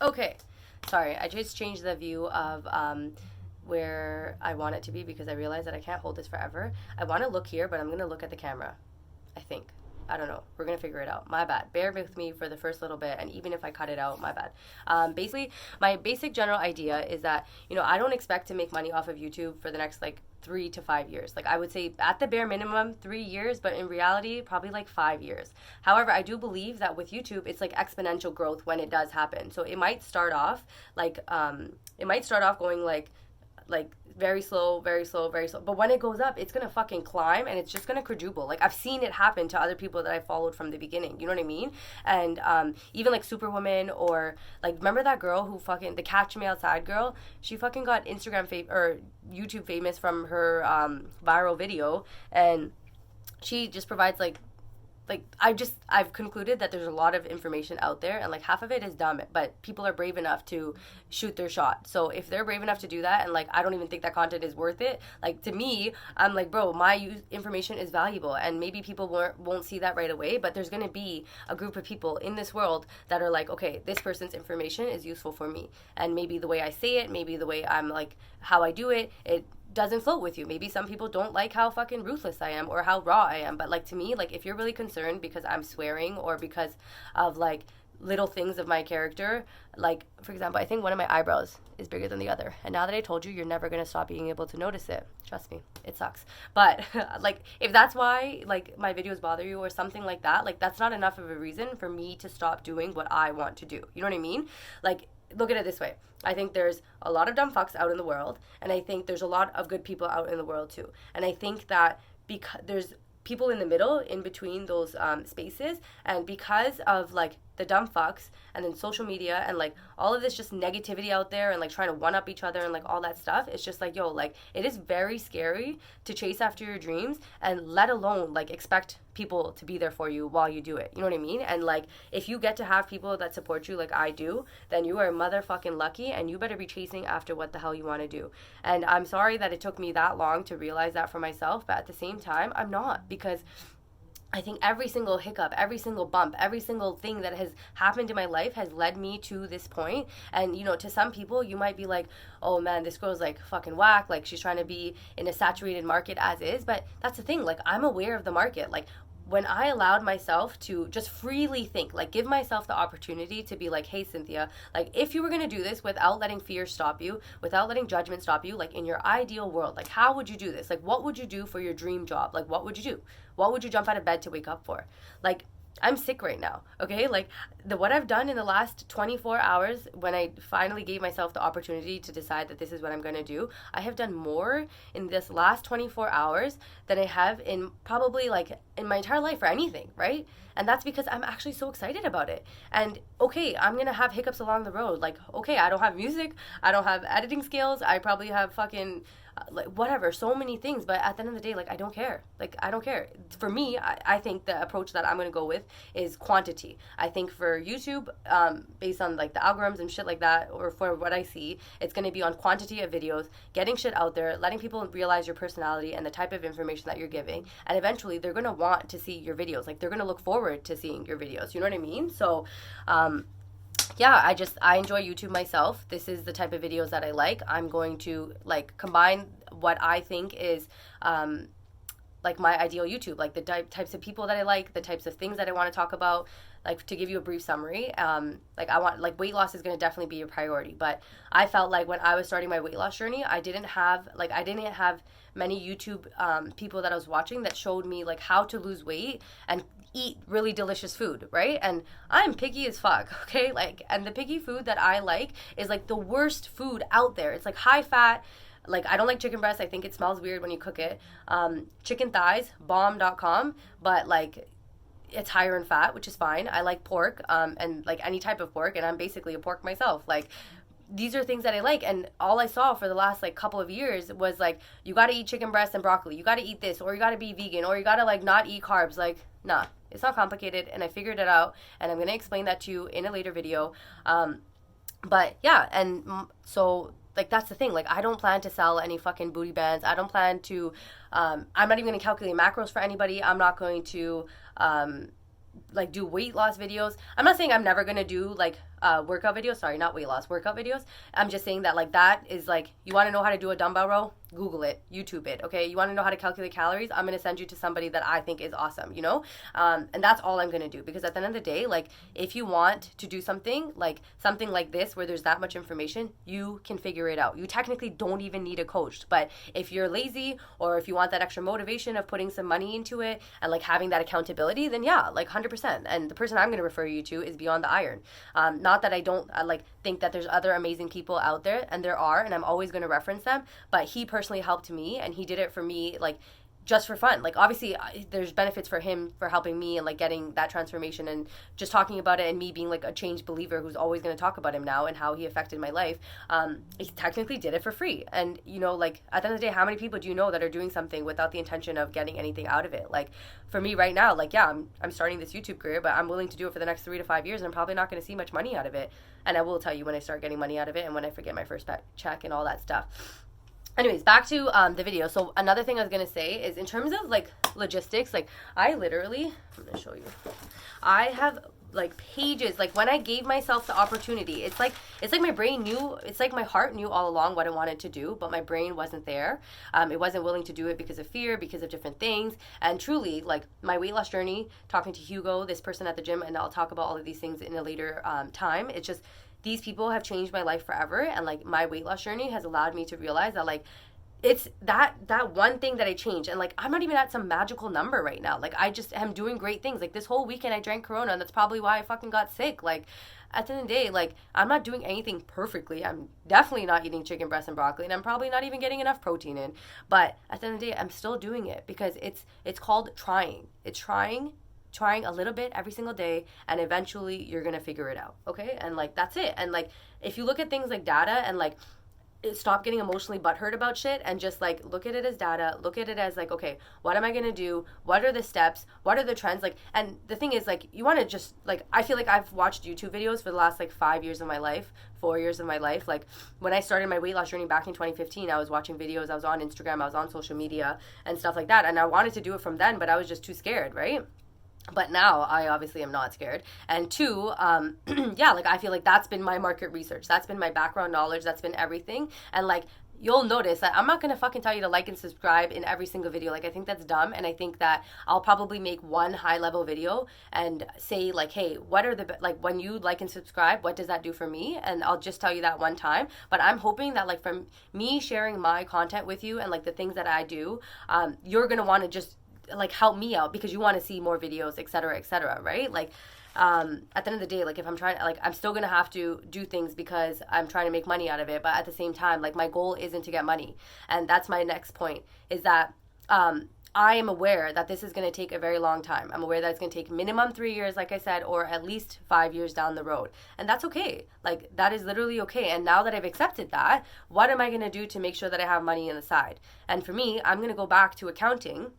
Okay. Sorry, I just changed the view of where I want it to be because I realized that I can't hold this forever. I want to look here, but I'm going to look at the camera, I think. I don't know. We're going to figure it out. My bad. Bear with me for the first little bit, and even if I cut it out, my bad. Basically, my basic general idea is that, I don't expect to make money off of YouTube for the next, 3 to 5 years. Like, I would say at the bare minimum 3 years, but in reality probably 5 years. However, I do believe that with YouTube it's exponential growth when it does happen. So it might start off going very slow, very slow, very slow. But when it goes up, it's gonna fucking climb, and it's just gonna quadruple. I've seen it happen to other people that I followed from the beginning. You know what I mean? And even Superwoman, or remember that girl who the Catch Me Outside girl? She fucking got or YouTube famous from her viral video, and she just provides I've concluded that there's a lot of information out there, and half of it is dumb, but people are brave enough to shoot their shot. So if they're brave enough to do that, and I don't even think that content is worth it, to me, I'm bro, my information is valuable, and maybe people won't see that right away, but there's gonna be a group of people in this world that are okay, this person's information is useful for me, and maybe the way I say it, maybe the way I'm how I do it doesn't float with you. Maybe some people don't like how fucking ruthless I am or how raw I am. But to me, if you're really concerned because I'm swearing or because of little things of my character, for example, I think one of my eyebrows is bigger than the other. And now that I told you, you're never going to stop being able to notice it. Trust me, it sucks. But if that's why my videos bother you or something like that, that's not enough of a reason for me to stop doing what I want to do. You know what I mean? Look at it this way. I think there's a lot of dumb fucks out in the world, and I think there's a lot of good people out in the world too. And I think that because there's people in the middle, in between those spaces, and because of the dumb fucks and then social media and all of this just negativity out there and trying to one up each other and all that stuff, it's just it is very scary to chase after your dreams, and let alone expect people to be there for you while you do it. You know what I mean? And if you get to have people that support you I do, then you are motherfucking lucky, and you better be chasing after what the hell you want to do. And I'm sorry that it took me that long to realize that for myself, but at the same time I'm not, because I think every single hiccup, every single bump, every single thing that has happened in my life has led me to this point. And, to some people, you might be oh man, this girl's fucking whack. She's trying to be in a saturated market as is. But that's the thing. I'm aware of the market. When I allowed myself to just freely think, give myself the opportunity to be hey, Cynthia, if you were going to do this without letting fear stop you, without letting judgment stop you, in your ideal world, how would you do this? What would you do for your dream job? What would you do? What would you jump out of bed to wake up for? I'm sick right now, okay? What I've done in the last 24 hours, when I finally gave myself the opportunity to decide that this is what I'm going to do, I have done more in this last 24 hours than I have in probably in my entire life for anything, right? And that's because I'm actually so excited about it. And okay, I'm going to have hiccups along the road. Okay, I don't have music, I don't have editing skills, I probably have fucking whatever, so many things, but at the end of the day, I don't care. I don't care. For me, I think the approach that I'm going to go with is quantity. I think for YouTube, based on the algorithms and shit like that, or for what I see, it's going to be on quantity of videos, getting shit out there, letting people realize your personality and the type of information that you're giving, and eventually they're going to want to see your videos. They're going to look forward to seeing your videos. You know what I mean? So, yeah, I enjoy YouTube myself. This is the type of videos that I like. I'm going to combine what I think is my ideal YouTube, the types of people that I like, the types of things that I want to talk about. To give you a brief summary, I want weight loss is going to definitely be a priority, but I felt when I was starting my weight loss journey, I didn't have many YouTube people that I was watching that showed me how to lose weight and eat really delicious food, right? And I'm picky as fuck, okay? And the picky food that I like is the worst food out there. It's high fat. I don't like chicken breast. I think it smells weird when you cook it. Chicken thighs, bomb.com, but it's higher in fat, which is fine. I like pork, and any type of pork, and I'm basically a pork myself. These are things that I like, and all I saw for the last couple of years was you got to eat chicken breast and broccoli, you got to eat this, or you got to be vegan, or you got to not eat carbs. Nah, it's not complicated, and I figured it out, and I'm going to explain that to you in a later video. But yeah, and so that's the thing. I don't plan to sell any fucking booty bands. I don't plan to, I'm not even going to calculate macros for anybody. I'm not going to, do weight loss videos. I'm not saying I'm never going to do workout videos. Sorry, not weight loss, workout videos. I'm just saying that like that is like, you want to know how to do a dumbbell row? Google it, YouTube it, okay? You want to know how to calculate calories? I'm going to send you to somebody that I think is awesome, you know? And that's all I'm going to do, because at the end of the day, like, if you want to do something like this where there's that much information, you can figure it out. You technically don't even need a coach, but if you're lazy, or if you want that extra motivation of putting some money into it and like having that accountability, then yeah, like 100%. And the person I'm going to refer you to is Beyond the Iron. Not that I don't like think that there's other amazing people out there, and there are, and I'm always going to reference them, but he personally helped me, and he did it for me like just for fun. Like obviously there's benefits for him for helping me and like getting that transformation, and just talking about it, and me being like a changed believer who's always going to talk about him now and how he affected my life. He technically did it for free. And you know, like at the end of the day, how many people do you know that are doing something without the intention of getting anything out of it? Like for me right now, like yeah, I'm starting this YouTube career, but I'm willing to do it for the next 3 to 5 years, and I'm probably not going to see much money out of it. And I will tell you when I start getting money out of it, and when I forget my first check and all that stuff. Anyways, back to the video. So another thing I was going to say is, in terms of like logistics, like I literally, I'm going to show you, I have like pages, like when I gave myself the opportunity, it's like my brain knew, it's like my heart knew all along what I wanted to do, but my brain wasn't there. It wasn't willing to do it because of fear, because of different things. And truly, like my weight loss journey, talking to Hugo, this person at the gym, and I'll talk about all of these things in a later time. It's just, these people have changed my life forever, and like my weight loss journey has allowed me to realize that like it's that one thing that I changed, and like I'm not even at some magical number right now. Like I just am doing great things. Like this whole weekend I drank Corona, and that's probably why I fucking got sick. Like at the end of the day, like I'm not doing anything perfectly. I'm definitely not eating chicken breast and broccoli, and I'm probably not even getting enough protein in. But at the end of the day, I'm still doing it because it's called trying. It's trying a little bit every single day, and eventually you're gonna figure it out, okay? And like that's it. And like if you look at things like data, and like stop getting emotionally butthurt about shit, and just like look at it as data, look at it as like, okay, what am I gonna do, what are the steps, what are the trends, like. And the thing is, like, you want to just like, I feel like I've watched YouTube videos for the last like 5 years of my life, 4 years of my life. Like when I started my weight loss journey back in 2015, I was watching videos, I was on Instagram, I was on social media and stuff like that, and I wanted to do it from then, but I was just too scared, right? But now I obviously am not scared. And two, yeah, like I feel like that's been my market research. That's been my background knowledge. That's been everything. And like, you'll notice that I'm not going to fucking tell you to like and subscribe in every single video. Like, I think that's dumb. And I think that I'll probably make one high level video and say like, hey, what are the, like when you like and subscribe, what does that do for me? And I'll just tell you that one time. But I'm hoping that like from me sharing my content with you and like the things that I do, you're going to want to just like help me out because you want to see more videos, etc., right? Like at the end of the day, like if I'm trying, like I'm still gonna have to do things because I'm trying to make money out of it, but at the same time, like my goal isn't to get money. And that's my next point, is that I am aware that this is going to take a very long time. I'm aware that it's going to take minimum 3 years, like I said, or at least 5 years down the road. And that's okay. Like, that is literally okay. And now that I've accepted that, what am I going to do to make sure that I have money on the side? And for me, I'm going to go back to accounting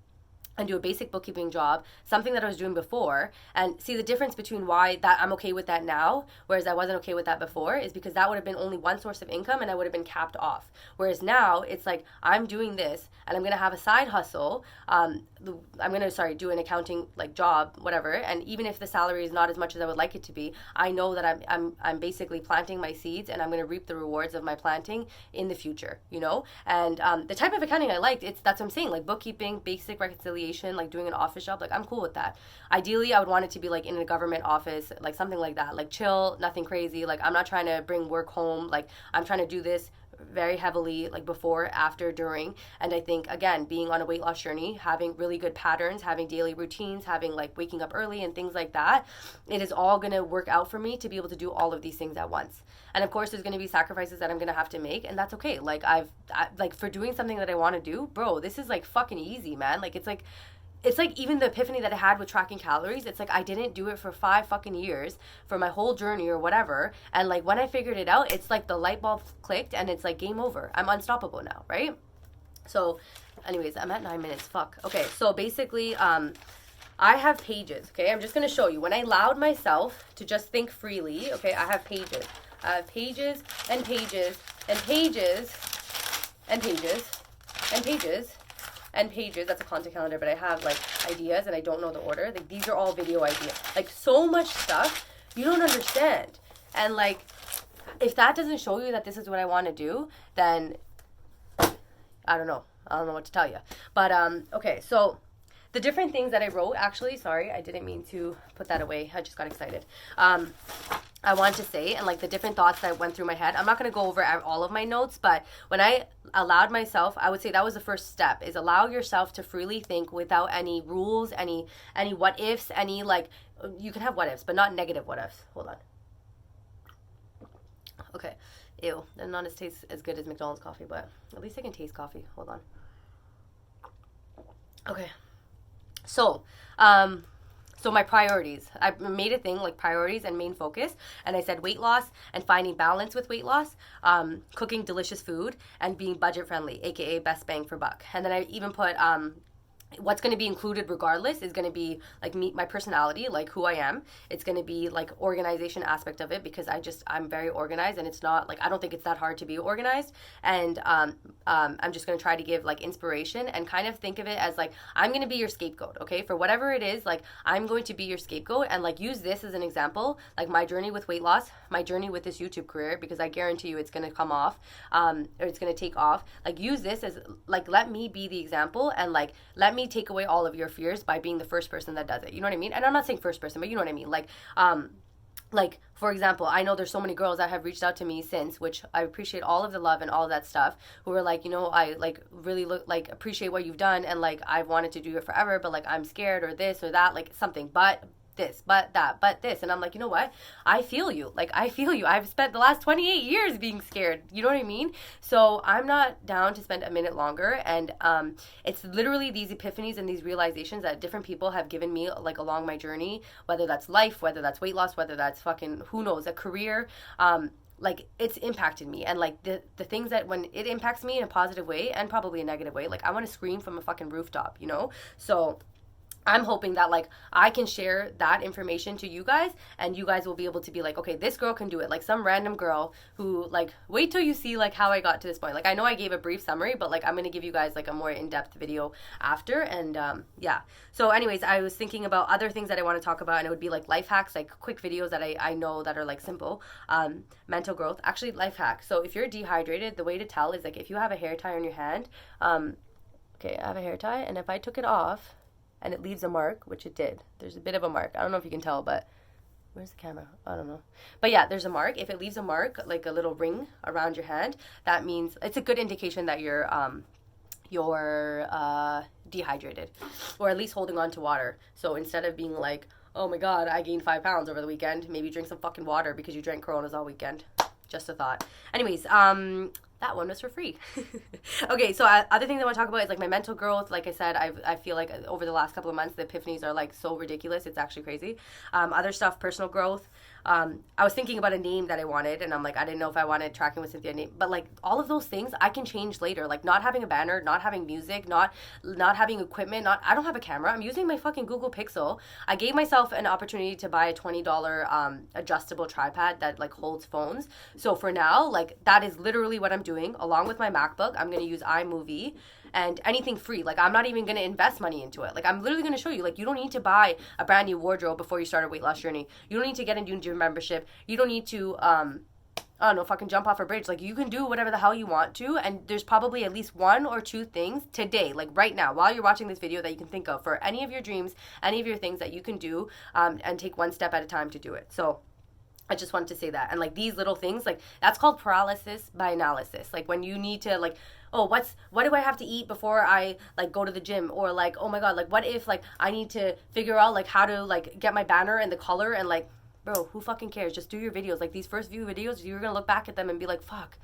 and do a basic bookkeeping job, something that I was doing before, and see the difference between why that I'm okay with that now, whereas I wasn't okay with that before, is because that would have been only one source of income and I would have been capped off. Whereas now it's like, I'm doing this and I'm going to have a side hustle. I'm going to, do an accounting like job, whatever. And even if the salary is not as much as I would like it to be, I know that I'm basically planting my seeds and I'm going to reap the rewards of my planting in the future, you know? And the type of accounting I liked, that's what I'm saying, like bookkeeping, basic reconciliation, like doing an office job, like I'm cool with that. Ideally, I would want it to be like in a government office, like something like that, like chill, nothing crazy. Like I'm not trying to bring work home. Like I'm trying to do this very heavily, like before, after, during. And I think, again, being on a weight loss journey, having really good patterns, having daily routines, having like waking up early and things like that, it is all going to work out for me to be able to do all of these things at once. And of course, there's going to be sacrifices that I'm going to have to make, and that's okay. Like like for doing something that I want to do, bro, this is like fucking easy, man. Like it's like even the epiphany that I had with tracking calories, it's like I didn't do it for 5 fucking years for my whole journey or whatever. And like when I figured it out, it's like the light bulb clicked and it's like game over. I'm unstoppable now, right? So anyways, I'm at 9 minutes. Fuck. Okay, so basically, I have pages, okay? I'm just going to show you. When I allowed myself to just think freely, okay, I have pages. I have pages and pages and pages and pages and pages and pages. That's a content calendar, but I have like ideas and I don't know the order. Like these are all video ideas. Like so much stuff you don't understand. And like, if that doesn't show you that this is what I want to do, then I don't know. I don't know what to tell you. But okay, so the different things that I wrote, actually, sorry, I didn't mean to put that away. I just got excited. I wanted to say, and like the different thoughts that went through my head. I'm not going to go over all of my notes, but when I allowed myself, I would say that was the first step, is allow yourself to freely think without any rules, any what ifs, any like, you can have what ifs, but not negative what ifs. Hold on. Okay. Ew. That not as tastes as good as McDonald's coffee, but at least I can taste coffee. Hold on. Okay. So my priorities. I made a thing like priorities and main focus, and I said weight loss and finding balance with weight loss, cooking delicious food, and being budget friendly, aka best bang for buck. And then I even put what's going to be included regardless is going to be like my personality, like who I am. It's going to be like organization aspect of it, because I'm very organized, and it's not like, I don't think it's that hard to be organized. And I'm just going to try to give like inspiration and kind of think of it as like, I'm going to be your scapegoat, okay, for whatever it is. Like, I'm going to be your scapegoat, and like use this as an example, like my journey with weight loss, my journey with this YouTube career, because I guarantee you it's going to come off, or it's going to take off. Like, use this as like, let me be the example, and like, let me take away all of your fears by being the first person that does it. You know what I mean? And I'm not saying first person, but you know what I mean? Like, for example, I know there's so many girls that have reached out to me since, which I appreciate all of the love and all of that stuff, who are like, you know, I like really appreciate what you've done, and like I've wanted to do it forever, but like I'm scared, or this or that, like something, but this, but that, but this. And I'm like, you know what? I feel you. Like, I feel you. I've spent the last 28 years being scared. You know what I mean? So I'm not down to spend a minute longer. And it's literally these epiphanies and these realizations that different people have given me like along my journey, whether that's life, whether that's weight loss, whether that's fucking, who knows, a career. Like, it's impacted me, and like the things that when it impacts me in a positive way and probably a negative way, like I want to scream from a fucking rooftop, you know? So I'm hoping that like I can share that information to you guys, and you guys will be able to be like, okay, this girl can do it. Like some random girl who, like, wait till you see like how I got to this point. Like, I know I gave a brief summary, but like I'm going to give you guys like a more in-depth video after. And yeah. So anyways, I was thinking about other things that I want to talk about, and it would be like life hacks, like quick videos that I know that are like simple. Mental growth, actually life hacks. So if you're dehydrated, the way to tell is like if you have a hair tie on your hand, okay, I have a hair tie, and if I took it off and it leaves a mark, which it did. There's a bit of a mark. I don't know if you can tell, but where's the camera? I don't know. But yeah, there's a mark. If it leaves a mark, like a little ring around your hand, that means it's a good indication that you're dehydrated, or at least holding on to water. So instead of being like, oh my God, I gained 5 pounds over the weekend, maybe drink some fucking water because you drank Coronas all weekend. Just a thought. Anyways, that one was for free. Okay, so other things I want to talk about is like my mental growth. Like I said, I feel like over the last couple of months, the epiphanies are like so ridiculous. It's actually crazy. Other stuff, personal growth. I was thinking about a name that I wanted, and I'm like, I didn't know if I wanted Tracking with Cynthia name, but like all of those things I can change later. Like not having a banner, not having music, not having equipment, I don't have a camera. I'm using my fucking Google Pixel. I gave myself an opportunity to buy a $20 adjustable tripod that like holds phones. So for now, like that is literally what I'm doing. Along with my MacBook, I'm going to use iMovie and anything free. Like I'm not even going to invest money into it. Like I'm literally going to show you, like you don't need to buy a brand new wardrobe before you start a weight loss journey. You don't need to get a new gym membership. You don't need to I don't know, fucking jump off a bridge. Like you can do whatever the hell you want to, and there's probably at least 1 or 2 things today, like right now, while you're watching this video, that you can think of for any of your dreams, any of your things that you can do, and take one step at a time to do it. So I just wanted to say that. And like these little things, like that's called paralysis by analysis. Like when you need to like, oh, what do I have to eat before I like go to the gym? Or like, oh my God, like what if like I need to figure out like how to like get my banner and the color, and like, bro, who fucking cares? Just do your videos. Like these first few videos, you're going to look back at them and be like, fuck,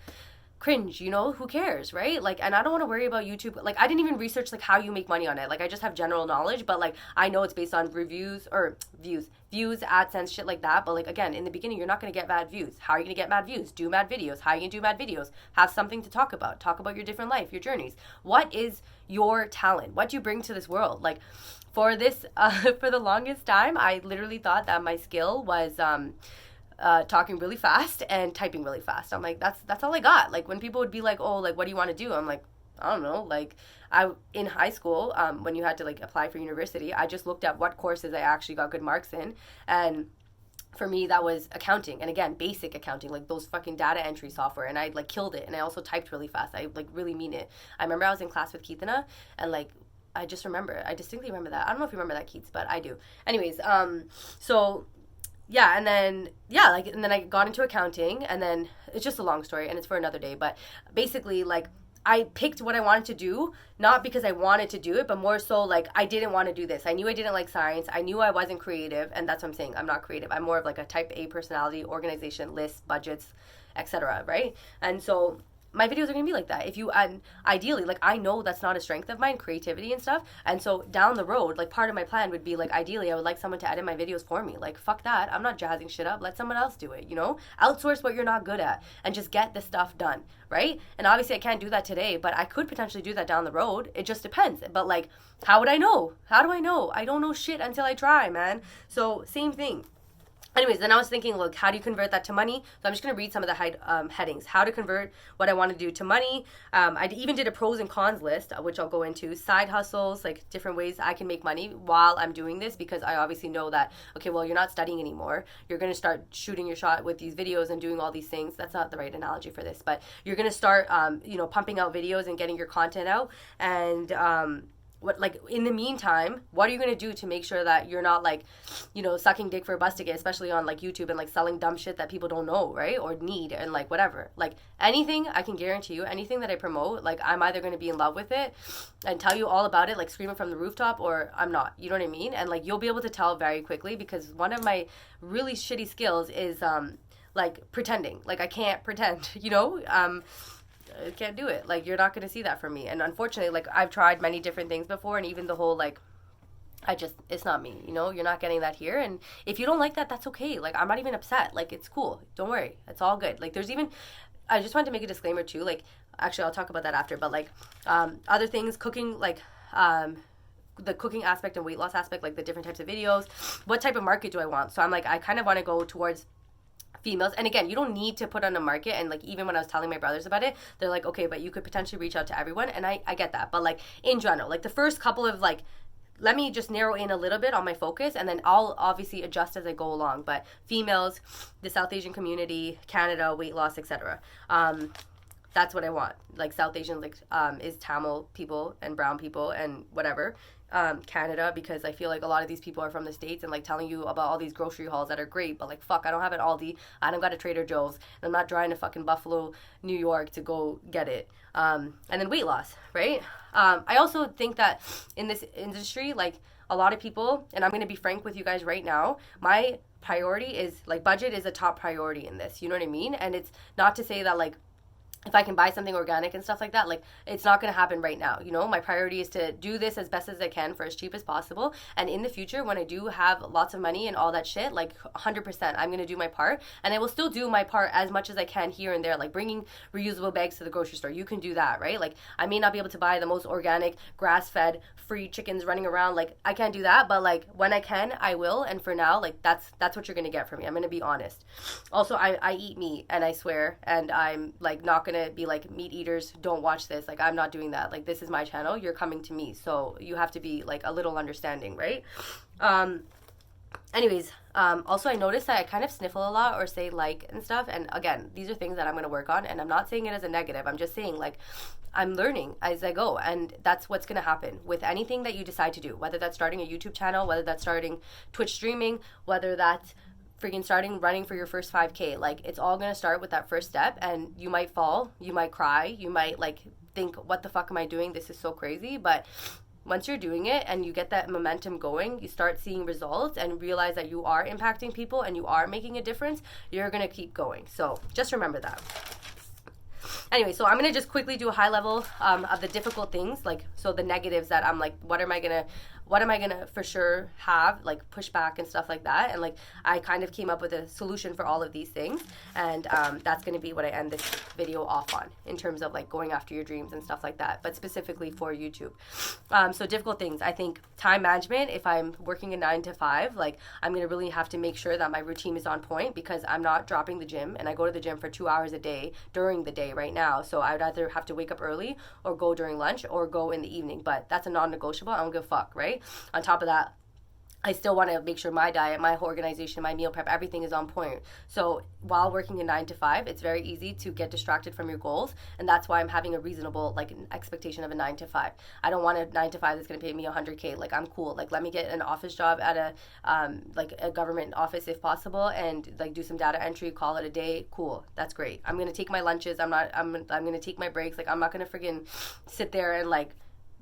cringe, you know, who cares, right? Like, and I don't want to worry about YouTube. Like I didn't even research like how you make money on it. Like I just have general knowledge, but like I know it's based on reviews or views, AdSense, shit like that. But like, again, in the beginning, you're not going to get mad views. How are you going to get mad views? Do mad videos. How are you going to do mad videos? Have something to talk about. Talk about your different life, your journeys. What is your talent? What do you bring to this world? Like for this, for the longest time, I literally thought that my skill was, talking really fast and typing really fast. I'm like, that's all I got. Like when people would be like, oh, like, what do you want to do? I'm like, I don't know. Like in high school, when you had to like apply for university, I just looked at what courses I actually got good marks in, and for me that was accounting, and again, basic accounting, like those fucking data entry software, and I like killed it. And I also typed really fast. I like really mean it. I remember I was in class with Keithana, and like I distinctly remember that. I don't know if you remember that, Keats, but I do. Anyways, so yeah, and then and then I got into accounting, and then it's just a long story and it's for another day. But basically, like, I picked what I wanted to do, not because I wanted to do it, but more so like I didn't want to do this. I knew I didn't like science. I knew I wasn't creative, and that's what I'm saying. I'm not creative. I'm more of like a type A personality, organization, lists, budgets, etc. Right? And so my videos are gonna be like that. If you, and ideally, like, I know that's not a strength of mine, creativity and stuff. And so down the road, like, part of my plan would be like, ideally, I would like someone to edit my videos for me. Like, fuck that. I'm not jazzing shit up. Let someone else do it. You know, outsource what you're not good at and just get the stuff done, right? And obviously, I can't do that today, but I could potentially do that down the road. It just depends. But like, how would I know? How do I know? I don't know shit until I try, man. So same thing. Anyways, then I was thinking, look, how do you convert that to money? So I'm just going to read some of the headings. How to convert what I want to do to money. I even did a pros and cons list, which I'll go into. Side hustles, like different ways I can make money while I'm doing this, because I obviously know that, okay, well, you're not studying anymore. You're going to start shooting your shot with these videos and doing all these things. That's not the right analogy for this, but you're going to start, pumping out videos and getting your content out. And, what, like, in the meantime, what are you going to do to make sure that you're not, like, sucking dick for a bus ticket, especially on, like, YouTube, and, like, selling dumb shit that people don't know, right, or need, and, like, whatever. Like, anything, I can guarantee you, anything that I promote, like, I'm either going to be in love with it and tell you all about it, like, screaming from the rooftop, or I'm not, you know what I mean? And, like, you'll be able to tell very quickly, because one of my really shitty skills is, like, pretending. Like, I can't pretend, I can't do it. Like, you're not going to see that from me. And unfortunately, like, I've tried many different things before, and even the whole, like, it's not me, you're not getting that here. And if you don't like that, that's okay. Like, I'm not even upset. Like, it's cool. Don't worry. It's all good. Like, I just wanted to make a disclaimer too. Like, actually, I'll talk about that after, but like, other things, cooking, like, the cooking aspect and weight loss aspect, like the different types of videos, what type of market do I want? So I'm like, I kind of want to go towards females. And again, you don't need to put on a market. And like, even when I was telling my brothers about it, they're like, okay, but you could potentially reach out to everyone. And I get that. But like, in general, like the first couple of, like, let me just narrow in a little bit on my focus, and then I'll obviously adjust as I go along. But females, the South Asian community, Canada, weight loss, etc. That's what I want. Like, South Asian, like, is Tamil people and brown people and whatever. Canada, because I feel like a lot of these people are from the States, and like telling you about all these grocery hauls that are great, but like, fuck, I don't have an Aldi, I don't got a Trader Joe's, and I'm not driving to fucking Buffalo, New York to go get it. And then weight loss, right? I also think that in this industry, like, a lot of people, and I'm going to be frank with you guys right now, my priority is, like, budget is a top priority in this, you know what I mean? And it's not to say that, like, if I can buy something organic and stuff like that, like, it's not going to happen right now. My priority is to do this as best as I can for as cheap as possible. And in the future, when I do have lots of money and all that shit, like, 100%, I'm going to do my part. And I will still do my part as much as I can here and there, like bringing reusable bags to the grocery store. You can do that, right? Like, I may not be able to buy the most organic, grass-fed, free chickens running around. Like, I can't do that, but like, when I can, I will. And for now, like, that's what you're going to get from me. I'm going to be honest. Also, I eat meat, and I swear, and I'm like, not going to be like, meat eaters, don't watch this. Like, I'm not doing that. Like, this is my channel, you're coming to me, so you have to be like a little understanding, right? Also, I noticed that I kind of sniffle a lot or say like and stuff, and again, these are things that I'm going to work on, and I'm not saying it as a negative. I'm just saying, like, I'm learning as I go, and that's what's going to happen with anything that you decide to do, whether that's starting a YouTube channel, whether that's starting Twitch streaming, whether that's freaking starting running for your first 5K. Like, it's all going to start with that first step, and you might fall, you might cry, you might like think, what the fuck am I doing? This is so crazy. But once you're doing it and you get that momentum going, you start seeing results and realize that you are impacting people and you are making a difference, you're going to keep going. So just remember that. Anyway, so I'm going to just quickly do a high level of the difficult things, like, so the negatives that I'm like, what am I going to for sure have, like, pushback and stuff like that. And like, I kind of came up with a solution for all of these things, and that's going to be what I end this video off on, in terms of like going after your dreams and stuff like that, but specifically for YouTube. So difficult things, I think time management. If I'm working a 9 to 5, like, I'm going to really have to make sure that my routine is on point, because I'm not dropping the gym, and I go to the gym for 2 hours a day during the day right now. So I would either have to wake up early or go during lunch or go in the evening, but that's a non-negotiable. I don't give a fuck, right? On top of that, I still want to make sure my diet, my whole organization, my meal prep, everything is on point. So while working a 9 to 5, it's very easy to get distracted from your goals, and that's why I'm having a reasonable like an expectation of a 9 to 5. I don't want a 9 to 5 that's gonna pay me 100K. Like I'm cool. Like let me get an office job at a like a government office if possible, and like do some data entry, call it a day. Cool, that's great. I'm gonna take my lunches. I'm gonna take my breaks. Like I'm not gonna friggin' sit there and like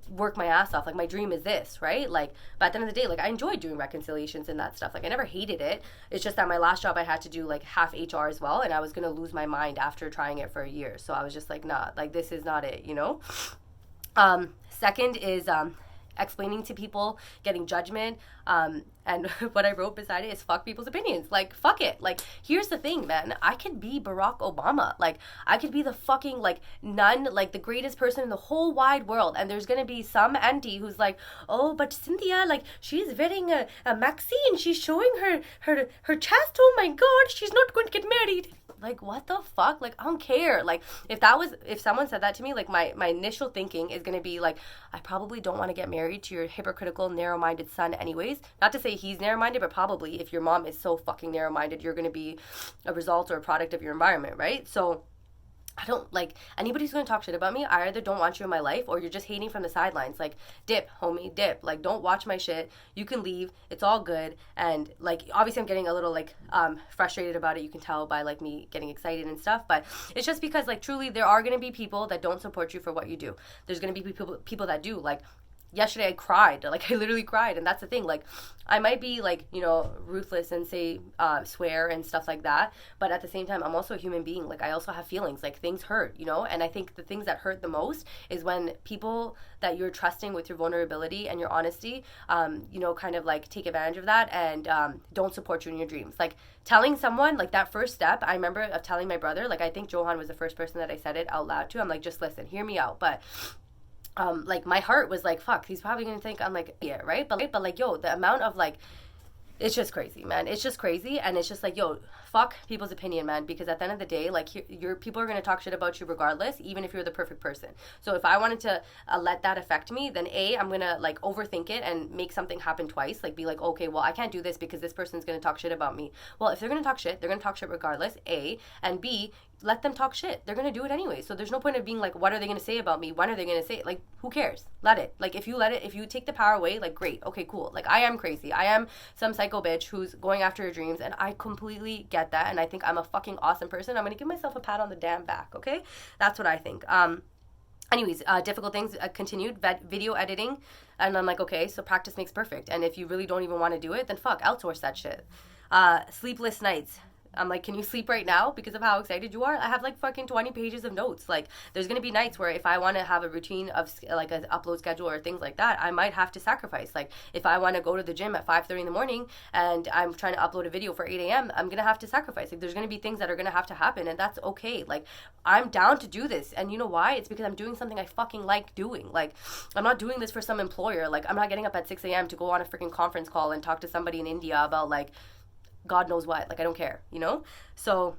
work my ass off. Like my dream is this, right? Like, but at the end of the day, like I enjoyed doing reconciliations and that stuff. Like I never hated it. It's just that my last job I had to do like half HR as well, and I was gonna lose my mind after trying it for a year. So I was just like, nah, like this is not it, you know. Second is explaining to people, getting judgment, and what I wrote beside it is fuck people's opinions. Like, fuck it. Like, here's the thing, man. I could be Barack Obama. Like, I could be the fucking, like, like, the greatest person in the whole wide world. And there's gonna be some auntie who's like, oh, but Cynthia, like, she's wearing a maxi and she's showing her chest. Oh my God, she's not going to get married. Like, what the fuck? Like, I don't care. Like, if someone said that to me, like, my initial thinking is gonna be like, I probably don't want to get married to your hypocritical, narrow-minded son anyways. Not to say he's narrow-minded, but probably if your mom is so fucking narrow-minded, you're gonna be a result or a product of your environment, right? So I don't, like, anybody who's going to talk shit about me, I either don't want you in my life or you're just hating from the sidelines. Like, dip, homie, dip. Like, don't watch my shit. You can leave. It's all good. And, like, obviously I'm getting a little, like, frustrated about it. You can tell by, like, me getting excited and stuff. But it's just because, like, truly there are going to be people that don't support you for what you do. There's going to be people that do. Like, yesterday I cried. Like, I literally cried. And that's the thing. Like, I might be, like, you know, ruthless and say, swear and stuff like that. But at the same time, I'm also a human being. Like, I also have feelings. Like, things hurt, you know? And I think the things that hurt the most is when people that you're trusting with your vulnerability and your honesty, you know, kind of, like, take advantage of that and don't support you in your dreams. Like, telling someone, like, that first step, I remember of telling my brother, like, I think Johan was the first person that I said it out loud to. I'm like, just listen, hear me out. But like my heart was like, fuck, he's probably gonna think I'm like, yeah, right? But like, yo, the amount of like, it's just crazy, man. It's just crazy. And it's just like, yo, fuck people's opinion, man. Because at the end of the day, like, your people are going to talk shit about you regardless, even if you're the perfect person. So if I wanted to let that affect me, then A, I'm going to, like, overthink it and make something happen twice. Like, be like, okay, well, I can't do this because this person's going to talk shit about me. Well, if they're going to talk shit, they're going to talk shit regardless, A. And B, let them talk shit. They're going to do it anyway. So there's no point of being like, what are they going to say about me? When are they going to say it? Like, who cares? Let it. Like, if you take the power away, like, great. Okay, cool. Like, I am crazy. I am some psycho bitch who's going after her dreams, and I completely get that, and I think I'm a fucking awesome person. I'm going to give myself a pat on the damn back, okay? That's what I think. Anyways, difficult things continued, video editing, and I'm like, okay, so practice makes perfect, and if you really don't even want to do it, then fuck, outsource that shit. Sleepless nights. I'm like, can you sleep right now because of how excited you are? I have like fucking 20 pages of notes. Like, there's going to be nights where if I want to have a routine of like an upload schedule or things like that, I might have to sacrifice. Like, if I want to go to the gym at 5:30 in the morning and I'm trying to upload a video for 8 a.m., I'm going to have to sacrifice. Like, there's going to be things that are going to have to happen, and that's okay. Like, I'm down to do this. And you know why? It's because I'm doing something I fucking like doing. Like, I'm not doing this for some employer. Like, I'm not getting up at 6 a.m. to go on a freaking conference call and talk to somebody in India about, like, God knows what. Like, I don't care, you know? So,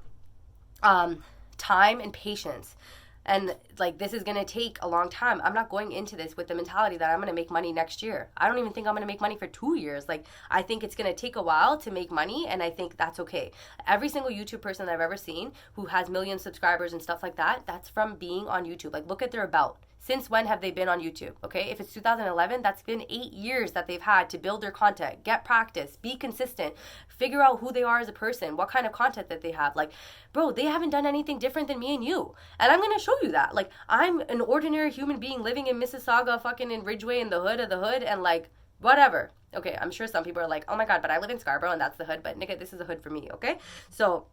time and patience. And, like, this is going to take a long time. I'm not going into this with the mentality that I'm going to make money next year. I don't even think I'm going to make money for 2 years. Like, I think it's going to take a while to make money, and I think that's okay. Every single YouTube person that I've ever seen who has million subscribers and stuff like that, that's from being on YouTube. Like, look at their about. Since when have they been on YouTube? Okay, if it's 2011, that's been 8 years that they've had to build their content, get practice, be consistent, figure out who they are as a person, what kind of content that they have. Like, bro, they haven't done anything different than me and you. And I'm going to show you that. Like, I'm an ordinary human being living in Mississauga, fucking in Ridgeway, in the hood of the hood, and like, whatever. Okay, I'm sure some people are like, oh my God, but I live in Scarborough and that's the hood. But nigga, this is a hood for me, okay? So,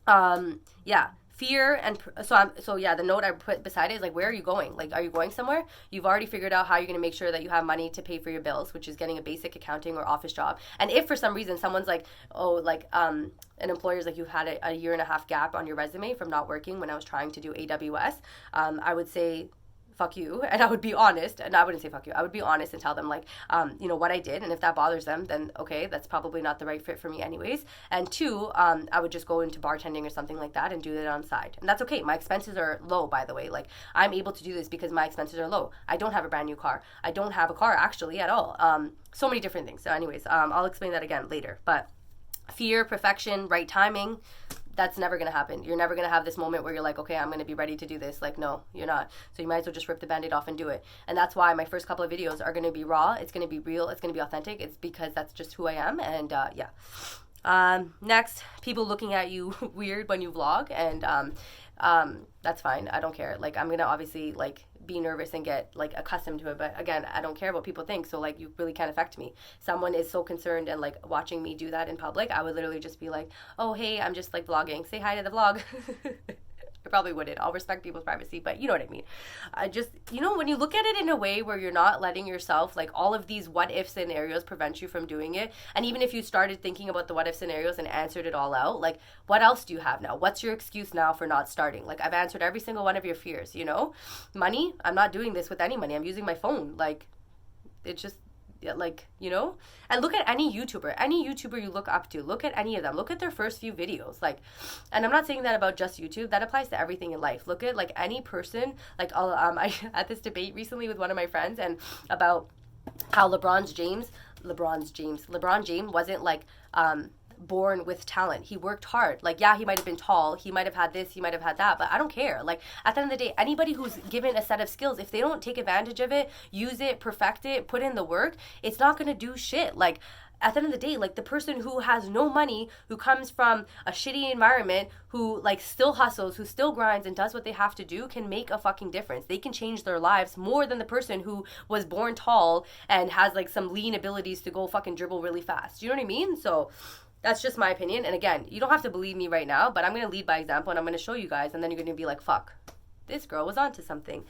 yeah. Fear and the note I put beside it is like, where are you going? Like, are you going somewhere? You've already figured out how you're going to make sure that you have money to pay for your bills, which is getting a basic accounting or office job. And if for some reason someone's like, oh, like, an employer's like, you've had a year and a half gap on your resume from not working when I was trying to do AWS, I would say fuck you, and I would be honest, and I wouldn't say fuck you, I would be honest and tell them like, what I did, and if that bothers them, then okay, that's probably not the right fit for me anyways. And two, I would just go into bartending or something like that and do that on the side, and that's okay. My expenses are low, by the way. Like, I'm able to do this because my expenses are low. I don't have a brand new car. I don't have a car actually at all. So many different things. So anyways, I'll explain that again later. But fear, perfection, right timing, that's never going to happen. You're never going to have this moment where you're like, okay, I'm going to be ready to do this. Like, no, you're not. So you might as well just rip the Band-Aid off and do it. And that's why my first couple of videos are going to be raw. It's going to be real. It's going to be authentic. It's because that's just who I am. And yeah. Next, people looking at you weird when you vlog. And that's fine. I don't care. Like, I'm going to obviously like be nervous and get like accustomed to it, but again, I don't care what people think, so like you really can't affect me. Someone is so concerned and like watching me do that in public, I would literally just be like, oh hey, I'm just like vlogging, say hi to the vlog. I probably wouldn't. I'll respect people's privacy, but you know what I mean. I just, when you look at it in a way where you're not letting yourself, like, all of these what if scenarios prevent you from doing it, and even if you started thinking about the what if scenarios and answered it all out, like, what else do you have now? What's your excuse now for not starting? Like, I've answered every single one of your fears, Money, I'm not doing this with any money. I'm using my phone. Like, it's just, and look at any YouTuber you look up to. Look at any of them. Look at their first few videos. Like, and I'm not saying that about just YouTube. That applies to everything in life. Look at like any person. Like, I had this debate recently with one of my friends and about how LeBron James wasn't like born with talent. He worked hard. Like, yeah, he might have been tall, he might have had this, he might have had that, but I don't care. Like, at the end of the day, anybody who's given a set of skills, if they don't take advantage of it, use it, perfect it, put in the work, it's not gonna do shit. Like, at the end of the day, like, the person who has no money, who comes from a shitty environment, who like still hustles, who still grinds and does what they have to do, can make a fucking difference. They can change their lives more than the person who was born tall and has like some lean abilities to go fucking dribble really fast. You know what I mean? So that's just my opinion. And again, you don't have to believe me right now, but I'm going to lead by example and I'm going to show you guys, and then you're going to be like, fuck, this girl was onto something.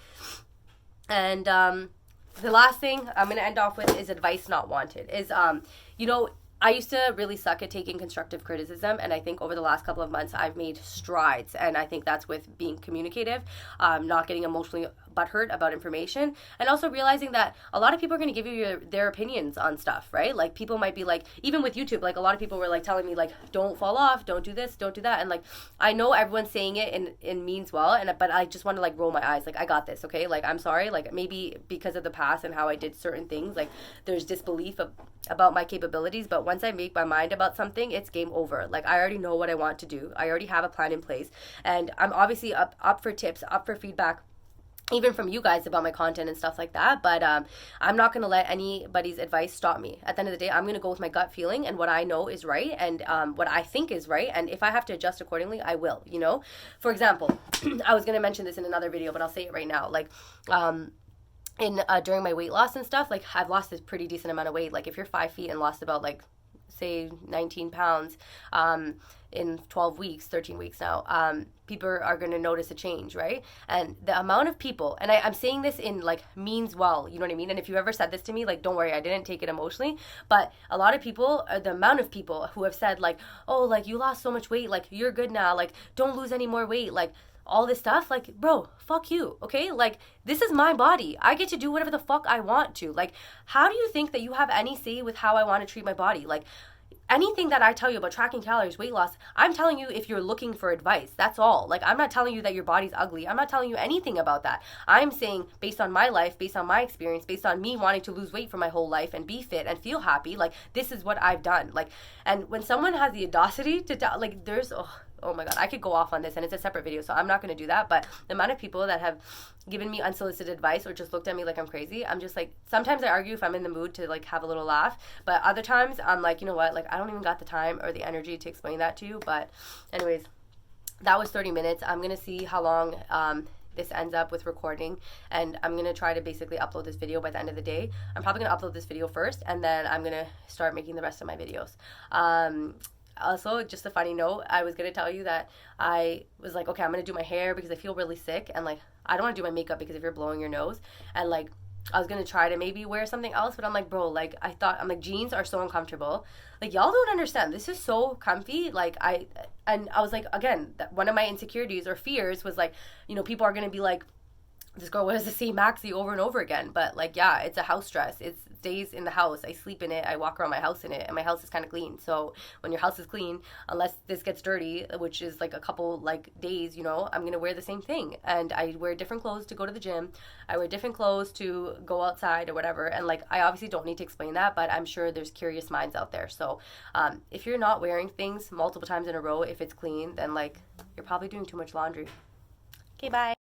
And the last thing I'm going to end off with is advice not wanted. Is, I used to really suck at taking constructive criticism, and I think over the last couple of months I've made strides, and I think that's with being communicative, not getting emotionally butthurt about information, and also realizing that a lot of people are going to give you their opinions on stuff, right? Like, people might be like, even with YouTube, like, a lot of people were like telling me like, don't fall off, don't do this, don't do that, and like, I know everyone's saying it and means well, but I just want to like roll my eyes, like, I got this, okay? Like, I'm sorry, like, maybe because of the past and how I did certain things, like, there's disbelief about my capabilities, but once I make my mind about something, it's game over. Like, I already know what I want to do. I already have a plan in place, and I'm obviously up for tips, up for feedback, even from you guys about my content and stuff like that, but I'm not going to let anybody's advice stop me. At the end of the day, I'm going to go with my gut feeling and what I know is right, and what I think is right, and if I have to adjust accordingly, I will, For example, I was going to mention this in another video, but I'll say it right now, like, during my weight loss and stuff, like, I've lost a pretty decent amount of weight. Like, if you're 5 feet and lost about, like, say 19 pounds in 12 weeks, 13 weeks now, people are going to notice a change, right? And the amount of people, and I'm saying this in like means well, you know what I mean? And if you ever said this to me, like, don't worry, I didn't take it emotionally, but a lot of people, the amount of people who have said like, oh, like, you lost so much weight, like, you're good now, like, don't lose any more weight, like, all this stuff, like, bro, fuck you, okay? Like, this is my body. I get to do whatever the fuck I want to. Like, how do you think that you have any say with how I want to treat my body? Like, anything that I tell you about tracking calories, weight loss, I'm telling you if you're looking for advice. That's all. Like, I'm not telling you that your body's ugly. I'm not telling you anything about that. I'm saying, based on my life, based on my experience, based on me wanting to lose weight for my whole life and be fit and feel happy, like, this is what I've done. Like, and when someone has the audacity to, like, there's, oh my God, I could go off on this, and it's a separate video, so I'm not going to do that, but the amount of people that have given me unsolicited advice or just looked at me like I'm crazy, I'm just like, sometimes I argue if I'm in the mood to like have a little laugh, but other times I'm like, you know what, like, I don't even got the time or the energy to explain that to you. But anyways, that was 30 minutes. I'm going to see how long this ends up with recording, and I'm going to try to basically upload this video by the end of the day. I'm probably going to upload this video first, and then I'm going to start making the rest of my videos. Also, just a funny note, I was going to tell you that I was like, okay, I'm going to do my hair because I feel really sick, and like, I don't want to do my makeup because if you're blowing your nose, and like, I was going to try to maybe wear something else, but I'm like, bro, like, I'm like, jeans are so uncomfortable. Like, y'all don't understand. This is so comfy. Like, I was like, again, one of my insecurities or fears was like, people are going to be like, this girl wears the same maxi over and over again. But like, yeah, it's a house dress. It stays in the house. I sleep in it. I walk around my house in it, and my house is kind of clean. So when your house is clean, unless this gets dirty, which is like a couple like days, you know, I'm gonna wear the same thing. And I wear different clothes to go to the gym. I wear different clothes to go outside or whatever. And like, I obviously don't need to explain that, but I'm sure there's curious minds out there. So if you're not wearing things multiple times in a row, if it's clean, then like you're probably doing too much laundry. Okay, bye.